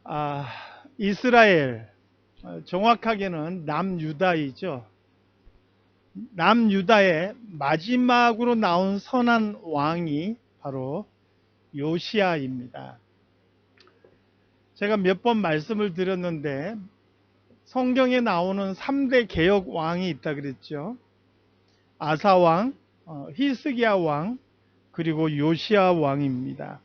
아, 이스라엘, 정확하게는 남유다이죠. 남유다의 마지막으로 나온 선한 왕이 바로 요시야입니다. 제가 몇 번 말씀을 드렸는데 성경에 나오는 3대 개혁 왕이 있다 그랬죠. 아사 왕, 히스기야 왕, 그리고 요시야 왕입니다.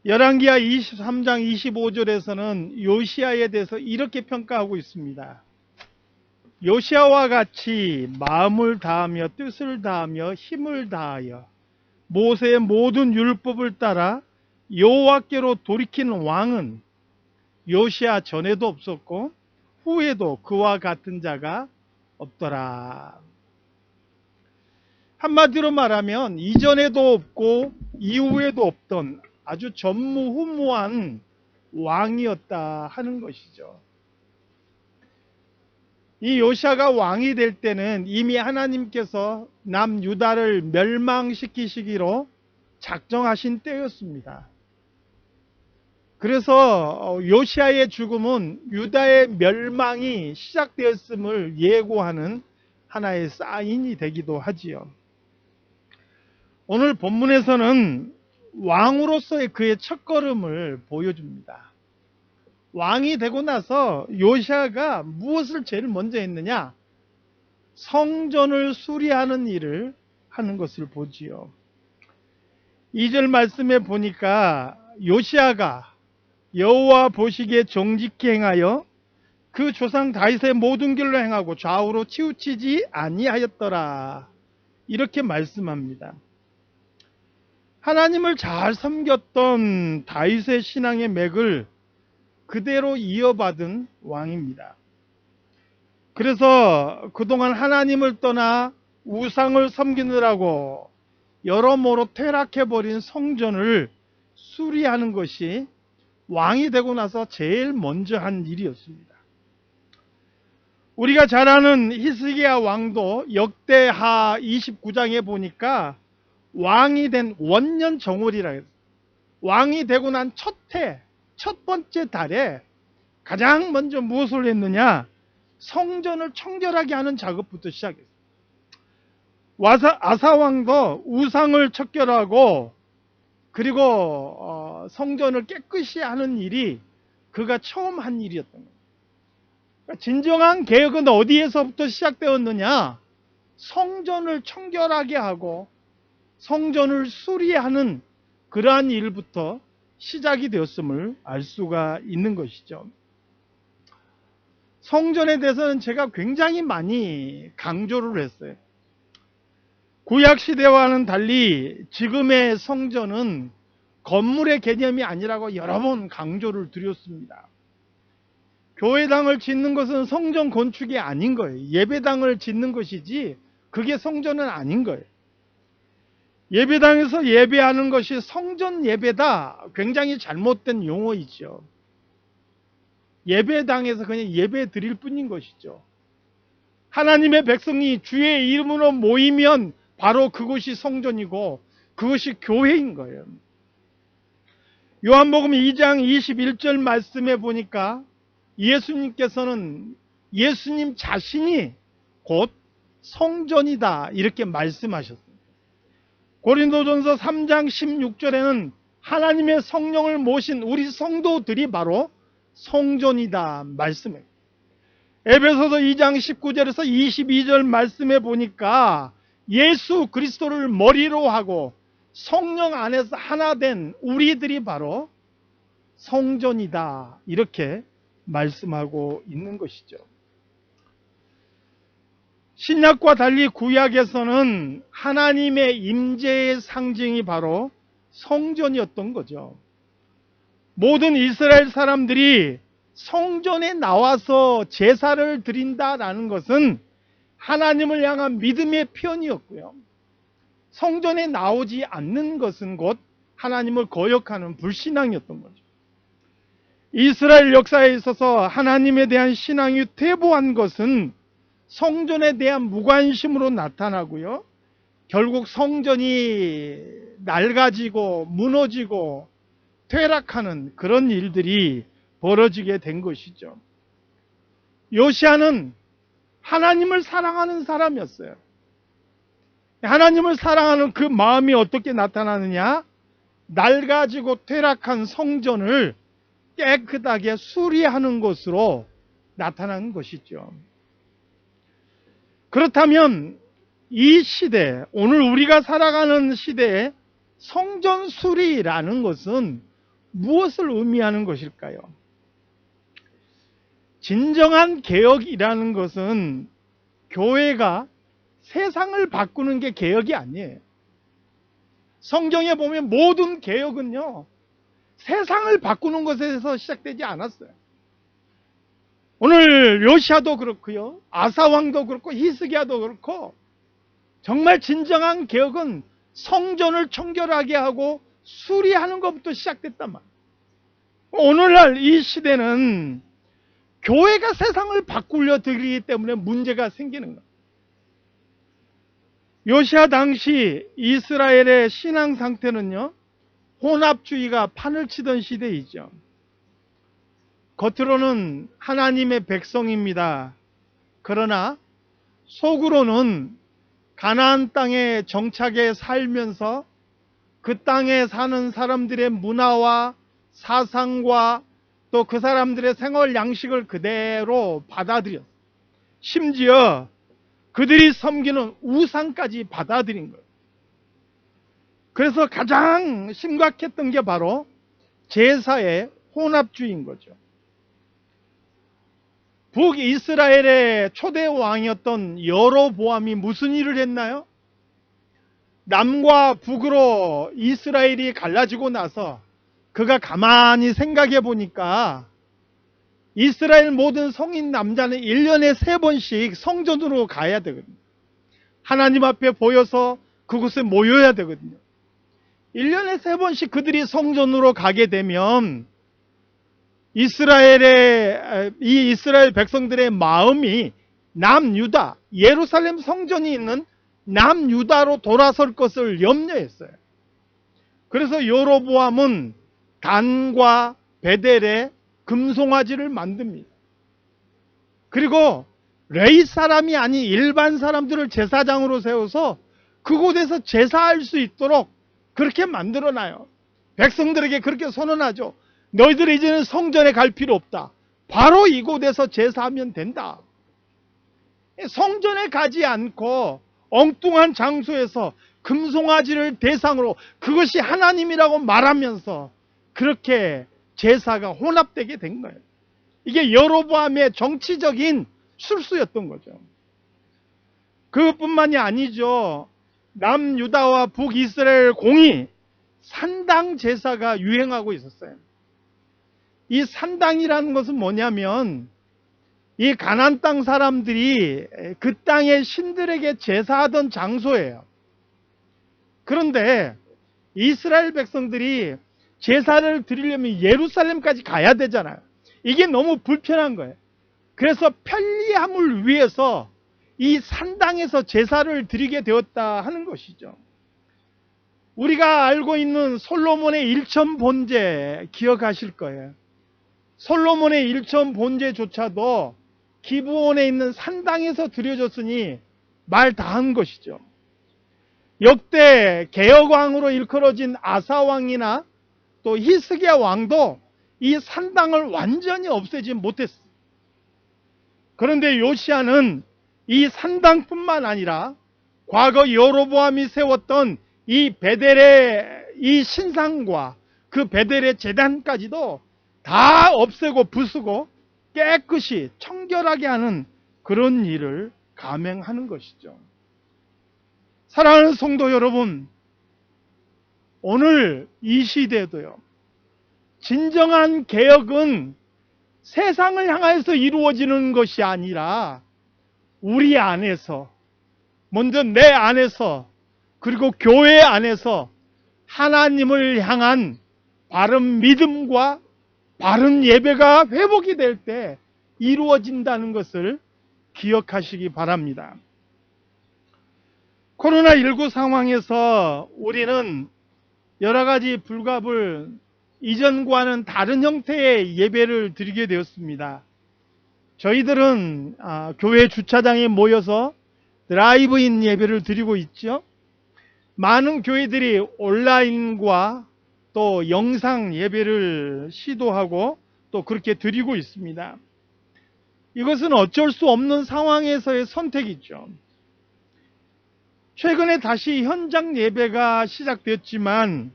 열왕기하 23장 25절에서는 요시야에 대해서 이렇게 평가하고 있습니다. 요시야와 같이 마음을 다하며 뜻을 다하며 힘을 다하여 모세의 모든 율법을 따라 여호와께로 돌이키는 왕은 요시야 전에도 없었고 후에도 그와 같은 자가 없더라. 한마디로 말하면 이전에도 없고 이후에도 없던 아주 전무후무한 왕이었다 하는 것이죠. 이 요시야가 왕이 될 때는 이미 하나님께서 남유다를 멸망시키시기로 작정하신 때였습니다. 그래서 요시야의 죽음은 유다의 멸망이 시작되었음을 예고하는 하나의 사인이 되기도 하지요. 오늘 본문에서는 왕으로서의 그의 첫걸음을 보여줍니다. 왕이 되고 나서 요시야가 무엇을 제일 먼저 했느냐? 성전을 수리하는 일을 하는 것을 보지요. 2절 말씀에 보니까 요시야가 여호와 보시기에 정직히 행하여 그 조상 다윗의 모든 길로 행하고 좌우로 치우치지 아니하였더라. 이렇게 말씀합니다. 하나님을 잘 섬겼던 다윗의 신앙의 맥을 그대로 이어받은 왕입니다. 그래서 그동안 하나님을 떠나 우상을 섬기느라고 여러모로 퇴락해버린 성전을 수리하는 것이 왕이 되고 나서 제일 먼저 한 일이었습니다. 우리가 잘 아는 히스기야 왕도 역대하 29장에 보니까 왕이 된 원년 정월이라 해서 왕이 되고 난 첫 번째 달에 가장 먼저 무엇을 했느냐? 성전을 청결하게 하는 작업부터 시작했어요. 아사 왕도 우상을 척결하고 그리고 성전을 깨끗이 하는 일이 그가 처음 한 일이었던 거예요. 그러니까 진정한 개혁은 어디에서부터 시작되었느냐? 성전을 청결하게 하고 성전을 수리하는 그러한 일부터 시작이 되었음을 알 수가 있는 것이죠. 성전에 대해서는 제가 굉장히 많이 강조를 했어요. 구약시대와는 달리 지금의 성전은 건물의 개념이 아니라고 여러 번 강조를 드렸습니다. 교회당을 짓는 것은 성전 건축이 아닌 거예요. 예배당을 짓는 것이지 그게 성전은 아닌 거예요. 예배당에서 예배하는 것이 성전 예배다. 굉장히 잘못된 용어이죠. 예배당에서 그냥 예배 드릴 뿐인 것이죠. 하나님의 백성이 주의 이름으로 모이면 바로 그것이 성전이고 그것이 교회인 거예요. 요한복음 2장 21절 말씀에 보니까 예수님께서는 예수님 자신이 곧 성전이다 이렇게 말씀하셨습니다. 고린도전서 3장 16절에는 하나님의 성령을 모신 우리 성도들이 바로 성전이다 말씀해요. 에베소서 2장 19절에서 22절 말씀해 보니까 예수 그리스도를 머리로 하고 성령 안에서 하나 된 우리들이 바로 성전이다 이렇게 말씀하고 있는 것이죠. 신약과 달리 구약에서는 하나님의 임재의 상징이 바로 성전이었던 거죠. 모든 이스라엘 사람들이 성전에 나와서 제사를 드린다라는 것은 하나님을 향한 믿음의 표현이었고요. 성전에 나오지 않는 것은 곧 하나님을 거역하는 불신앙이었던 거죠. 이스라엘 역사에 있어서 하나님에 대한 신앙이 퇴보한 것은 성전에 대한 무관심으로 나타나고요. 결국 성전이 낡아지고 무너지고 퇴락하는 그런 일들이 벌어지게 된 것이죠. 요시야는 하나님을 사랑하는 사람이었어요. 하나님을 사랑하는 그 마음이 어떻게 나타나느냐? 낡아지고 퇴락한 성전을 깨끗하게 수리하는 것으로 나타나는 것이죠. 그렇다면 이 시대, 오늘 우리가 살아가는 시대에 성전 수리라는 것은 무엇을 의미하는 것일까요? 진정한 개혁이라는 것은 교회가 세상을 바꾸는 게 개혁이 아니에요. 성경에 보면 모든 개혁은요, 세상을 바꾸는 것에서 시작되지 않았어요. 오늘 요시야도 그렇고요, 아사왕도 그렇고 히스기야도 그렇고, 정말 진정한 개혁은 성전을 청결하게 하고 수리하는 것부터 시작됐단 말이에요. 오늘날 이 시대는 교회가 세상을 바꾸려 들이기 때문에 문제가 생기는 거예요. 요시야 당시 이스라엘의 신앙 상태는요, 혼합주의가 판을 치던 시대이죠. 겉으로는 하나님의 백성입니다. 그러나 속으로는 가나안 땅에 정착해 살면서 그 땅에 사는 사람들의 문화와 사상과 또 그 사람들의 생활 양식을 그대로 받아들였어요. 심지어 그들이 섬기는 우상까지 받아들인 거예요. 그래서 가장 심각했던 게 바로 제사의 혼합주의인 거죠. 북이스라엘의 초대 왕이었던 여로보암이 무슨 일을 했나요? 남과 북으로 이스라엘이 갈라지고 나서 그가 가만히 생각해 보니까 이스라엘 모든 성인 남자는 1년에 3번씩 성전으로 가야 되거든요. 하나님 앞에 보여서 그곳에 모여야 되거든요. 1년에 3번씩 그들이 성전으로 가게 되면 이 이스라엘 백성들의 마음이 남유다, 예루살렘 성전이 있는 남유다로 돌아설 것을 염려했어요. 그래서 여로보암은 단과 베델에 금송아지를 만듭니다. 그리고 레위 사람이 아닌 일반 사람들을 제사장으로 세워서 그곳에서 제사할 수 있도록 그렇게 만들어놔요. 백성들에게 그렇게 선언하죠. 너희들이 이제는 성전에 갈 필요 없다. 바로 이곳에서 제사하면 된다. 성전에 가지 않고 엉뚱한 장소에서 금송아지를 대상으로 그것이 하나님이라고 말하면서 그렇게 제사가 혼합되게 된 거예요. 이게 여로보암의 정치적인 술수였던 거죠. 그것뿐만이 아니죠. 남유다와 북이스라엘 공이 산당 제사가 유행하고 있었어요. 이 산당이라는 것은 뭐냐면 이 가나안 땅 사람들이 그 땅의 신들에게 제사하던 장소예요. 그런데 이스라엘 백성들이 제사를 드리려면 예루살렘까지 가야 되잖아요. 이게 너무 불편한 거예요. 그래서 편리함을 위해서 이 산당에서 제사를 드리게 되었다 하는 것이죠. 우리가 알고 있는 솔로몬의 일천 번제 기억하실 거예요. 솔로몬의 일천 번제조차도 기브온에 있는 산당에서 드려졌으니 말 다 한 것이죠. 역대 개혁왕으로 일컬어진 아사왕이나 또 히스기야 왕도 이 산당을 완전히 없애지 못했어요. 그런데 요시야는 이 산당뿐만 아니라 과거 여로보암이 세웠던 이 베델의 이 신상과 그 베델의 제단까지도 다 없애고 부수고 깨끗이 청결하게 하는 그런 일을 감행하는 것이죠. 사랑하는 성도 여러분, 오늘 이 시대에도요, 진정한 개혁은 세상을 향해서 이루어지는 것이 아니라 우리 안에서, 먼저 내 안에서, 그리고 교회 안에서 하나님을 향한 바른 믿음과 바른 예배가 회복이 될 때 이루어진다는 것을 기억하시기 바랍니다. 코로나19 상황에서 우리는 여러 가지 불갑을 이전과는 다른 형태의 예배를 드리게 되었습니다. 저희들은 교회 주차장에 모여서 드라이브인 예배를 드리고 있죠. 많은 교회들이 온라인과 또 영상 예배를 시도하고 또 그렇게 드리고 있습니다. 이것은 어쩔 수 없는 상황에서의 선택이죠. 최근에 다시 현장 예배가 시작되었지만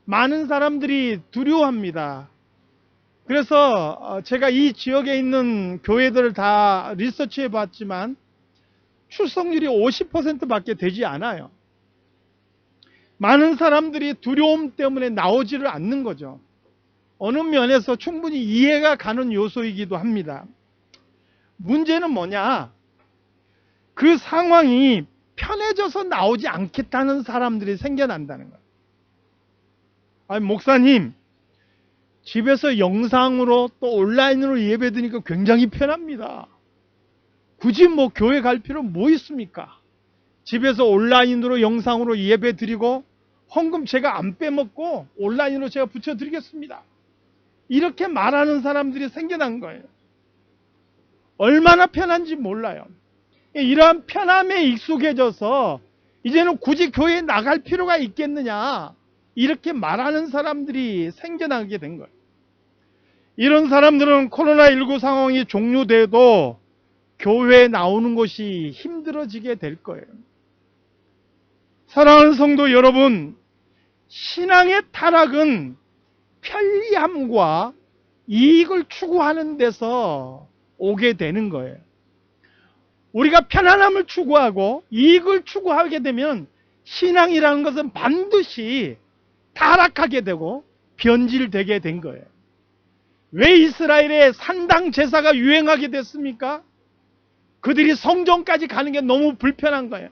많은 사람들이 두려워합니다. 그래서 제가 이 지역에 있는 교회들을 다 리서치해 봤지만 출석률이 50%밖에 되지 않아요. 많은 사람들이 두려움 때문에 나오지를 않는 거죠. 어느 면에서 충분히 이해가 가는 요소이기도 합니다. 문제는 뭐냐? 그 상황이 편해져서 나오지 않겠다는 사람들이 생겨난다는 거예요. 아니, 목사님, 집에서 영상으로 또 온라인으로 예배드리니까 굉장히 편합니다. 굳이 뭐 교회 갈 필요 뭐 있습니까? 집에서 온라인으로 영상으로 예배드리고 헌금 제가 안 빼먹고 온라인으로 제가 붙여드리겠습니다. 이렇게 말하는 사람들이 생겨난 거예요. 얼마나 편한지 몰라요. 이러한 편함에 익숙해져서 이제는 굳이 교회에 나갈 필요가 있겠느냐, 이렇게 말하는 사람들이 생겨나게 된 거예요. 이런 사람들은 코로나19 상황이 종료돼도 교회에 나오는 것이 힘들어지게 될 거예요. 사랑하는 성도 여러분, 신앙의 타락은 편리함과 이익을 추구하는 데서 오게 되는 거예요. 우리가 편안함을 추구하고 이익을 추구하게 되면 신앙이라는 것은 반드시 타락하게 되고 변질되게 된 거예요. 왜 이스라엘의 산당 제사가 유행하게 됐습니까? 그들이 성전까지 가는 게 너무 불편한 거예요.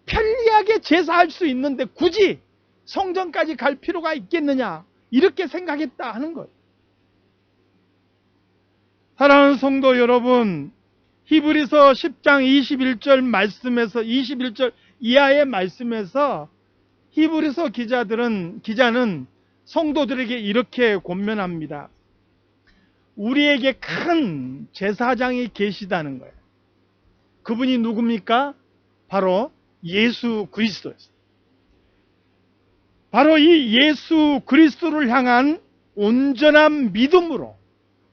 편리하게 제사할 수 있는데 굳이 성전까지 갈 필요가 있겠느냐, 이렇게 생각했다 하는 거예요. 사랑하는 성도 여러분, 히브리서 10장 21절 말씀에서 21절 이하의 말씀에서 히브리서 기자는 성도들에게 이렇게 권면합니다. 우리에게 큰 제사장이 계시다는 거예요. 그분이 누굽니까? 바로 예수 그리스도였어요. 바로 이 예수 그리스도를 향한 온전한 믿음으로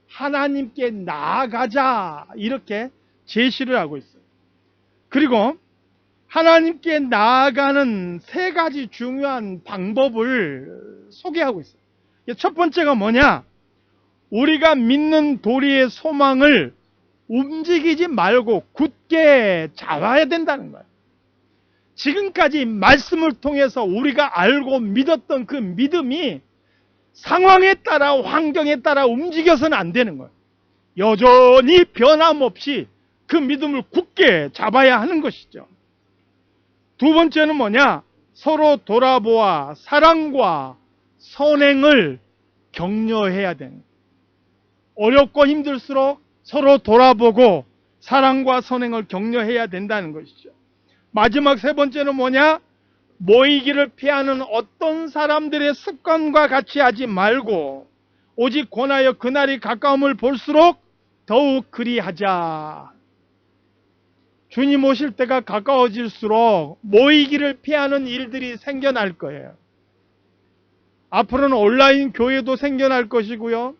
하나님께 나아가자, 이렇게 제시를 하고 있어요. 그리고 하나님께 나아가는 세 가지 중요한 방법을 소개하고 있어요. 첫 번째가 뭐냐? 우리가 믿는 도리의 소망을 움직이지 말고 굳게 잡아야 된다는 거예요. 지금까지 말씀을 통해서 우리가 알고 믿었던 그 믿음이 상황에 따라 환경에 따라 움직여서는 안 되는 거예요. 여전히 변함없이 그 믿음을 굳게 잡아야 하는 것이죠. 두 번째는 뭐냐? 서로 돌아보아 사랑과 선행을 격려해야 되는 거예요. 어렵고 힘들수록 서로 돌아보고 사랑과 선행을 격려해야 된다는 것이죠. 마지막 세 번째는 뭐냐? 모이기를 피하는 어떤 사람들의 습관과 같이 하지 말고 오직 권하여 그날이 가까움을 볼수록 더욱 그리하자. 주님 오실 때가 가까워질수록 모이기를 피하는 일들이 생겨날 거예요. 앞으로는 온라인 교회도 생겨날 것이고요.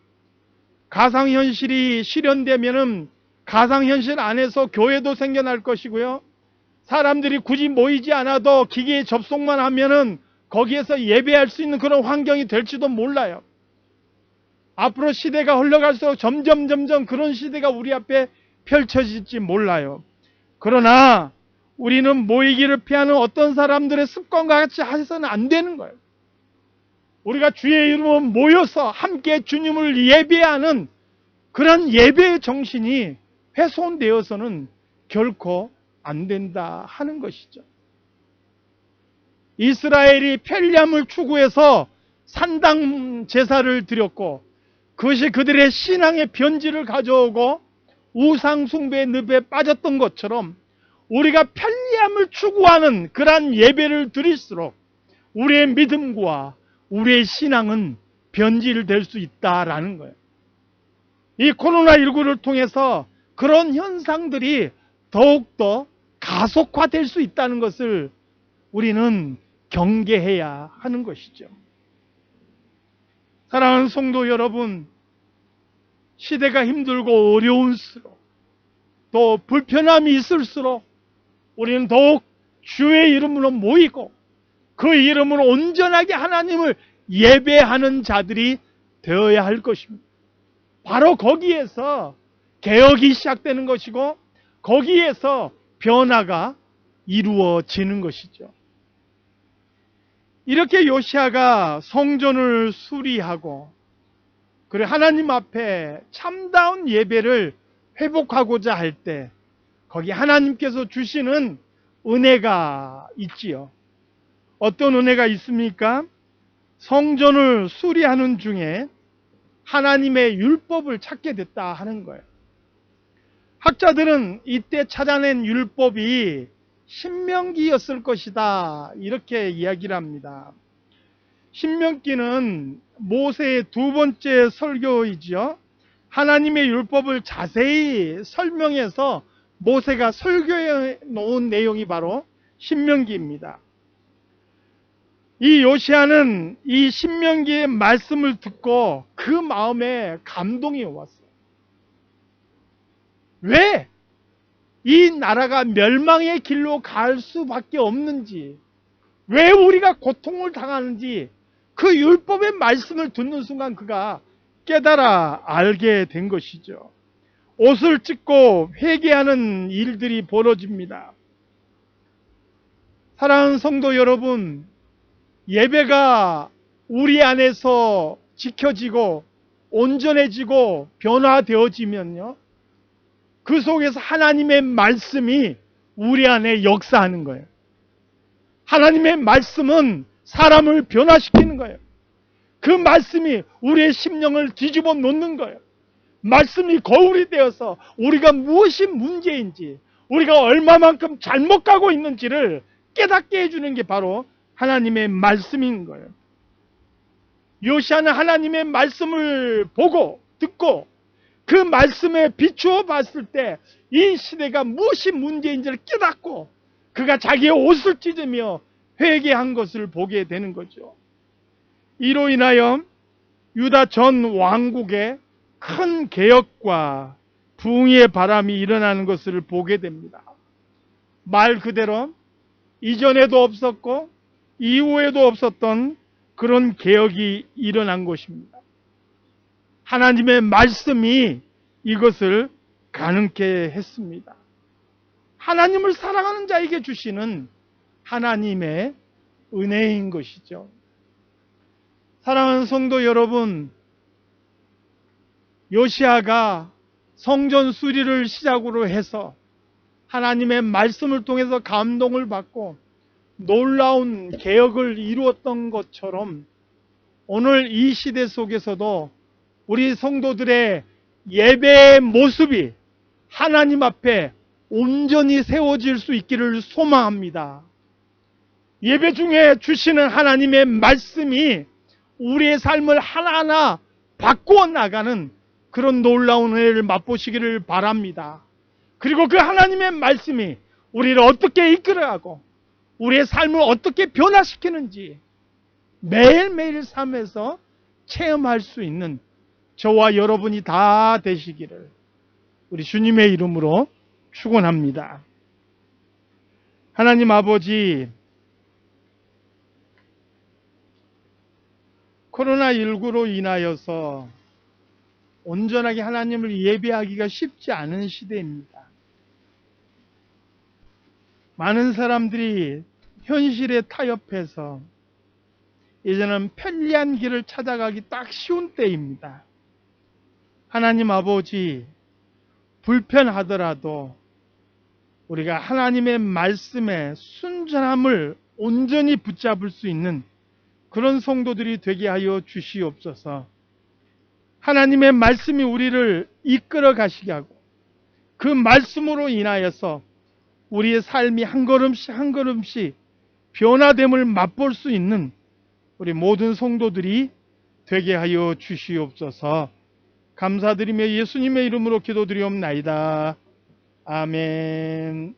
가상현실이 실현되면은 가상현실 안에서 교회도 생겨날 것이고요. 사람들이 굳이 모이지 않아도 기기에 접속만 하면은 거기에서 예배할 수 있는 그런 환경이 될지도 몰라요. 앞으로 시대가 흘러갈수록 점점 그런 시대가 우리 앞에 펼쳐질지 몰라요. 그러나 우리는 모이기를 피하는 어떤 사람들의 습관과 같이 해서는 안 되는 거예요. 우리가 주의 이름으로 모여서 함께 주님을 예배하는 그런 예배의 정신이 훼손되어서는 결코 안 된다 하는 것이죠. 이스라엘이 편리함을 추구해서 산당 제사를 드렸고 그것이 그들의 신앙의 변질을 가져오고 우상 숭배의 늪에 빠졌던 것처럼 우리가 편리함을 추구하는 그러한 예배를 드릴수록 우리의 믿음과 우리의 신앙은 변질될 수 있다라는 거예요. 이 코로나19를 통해서 그런 현상들이 더욱더 가속화될 수 있다는 것을 우리는 경계해야 하는 것이죠. 사랑하는 성도 여러분, 시대가 힘들고 어려울수록 또 불편함이 있을수록 우리는 더욱 주의 이름으로 모이고 그 이름으로 온전하게 하나님을 예배하는 자들이 되어야 할 것입니다. 바로 거기에서 개혁이 시작되는 것이고 거기에서 변화가 이루어지는 것이죠. 이렇게 요시아가 성전을 수리하고 그리고 하나님 앞에 참다운 예배를 회복하고자 할 때 거기 하나님께서 주시는 은혜가 있지요. 어떤 은혜가 있습니까? 성전을 수리하는 중에 하나님의 율법을 찾게 됐다 하는 거예요. 학자들은 이때 찾아낸 율법이 신명기였을 것이다 이렇게 이야기를 합니다. 신명기는 모세의 두 번째 설교이지요. 하나님의 율법을 자세히 설명해서 모세가 설교해 놓은 내용이 바로 신명기입니다. 이 요시아는 이 신명기의 말씀을 듣고 그 마음에 감동이 왔어요. 왜 이 나라가 멸망의 길로 갈 수밖에 없는지, 왜 우리가 고통을 당하는지 그 율법의 말씀을 듣는 순간 그가 깨달아 알게 된 것이죠. 옷을 찢고 회개하는 일들이 벌어집니다. 사랑하는 성도 여러분, 예배가 우리 안에서 지켜지고 온전해지고 변화되어지면요, 그 속에서 하나님의 말씀이 우리 안에 역사하는 거예요. 하나님의 말씀은 사람을 변화시키는 거예요. 그 말씀이 우리의 심령을 뒤집어 놓는 거예요. 말씀이 거울이 되어서 우리가 무엇이 문제인지, 우리가 얼마만큼 잘못 가고 있는지를 깨닫게 해주는 게 바로 하나님의 말씀인 거예요. 요시아는 하나님의 말씀을 보고 듣고 그 말씀에 비추어 봤을 때 이 시대가 무엇이 문제인지를 깨닫고 그가 자기의 옷을 찢으며 회개한 것을 보게 되는 거죠. 이로 인하여 유다 전 왕국에 큰 개혁과 부흥의 바람이 일어나는 것을 보게 됩니다. 말 그대로 이전에도 없었고 이후에도 없었던 그런 개혁이 일어난 것입니다. 하나님의 말씀이 이것을 가능케 했습니다. 하나님을 사랑하는 자에게 주시는 하나님의 은혜인 것이죠. 사랑하는 성도 여러분, 요시아가 성전 수리를 시작으로 해서 하나님의 말씀을 통해서 감동을 받고 놀라운 개혁을 이루었던 것처럼 오늘 이 시대 속에서도 우리 성도들의 예배의 모습이 하나님 앞에 온전히 세워질 수 있기를 소망합니다. 예배 중에 주시는 하나님의 말씀이 우리의 삶을 하나하나 바꾸어 나가는 그런 놀라운 은혜를 맛보시기를 바랍니다. 그리고 그 하나님의 말씀이 우리를 어떻게 이끌어가고 우리의 삶을 어떻게 변화시키는지 매일매일 삶에서 체험할 수 있는 저와 여러분이 다 되시기를 우리 주님의 이름으로 축원합니다. 하나님 아버지, 코로나19로 인하여서 온전하게 하나님을 예배하기가 쉽지 않은 시대입니다. 많은 사람들이 현실에 타협해서 이제는 편리한 길을 찾아가기 딱 쉬운 때입니다. 하나님 아버지, 불편하더라도 우리가 하나님의 말씀에 순전함을 온전히 붙잡을 수 있는 그런 성도들이 되게 하여 주시옵소서. 하나님의 말씀이 우리를 이끌어 가시게 하고 그 말씀으로 인하여서 우리의 삶이 한 걸음씩 한 걸음씩 변화됨을 맛볼 수 있는 우리 모든 성도들이 되게 하여 주시옵소서. 감사드리며 예수님의 이름으로 기도드리옵나이다. 아멘.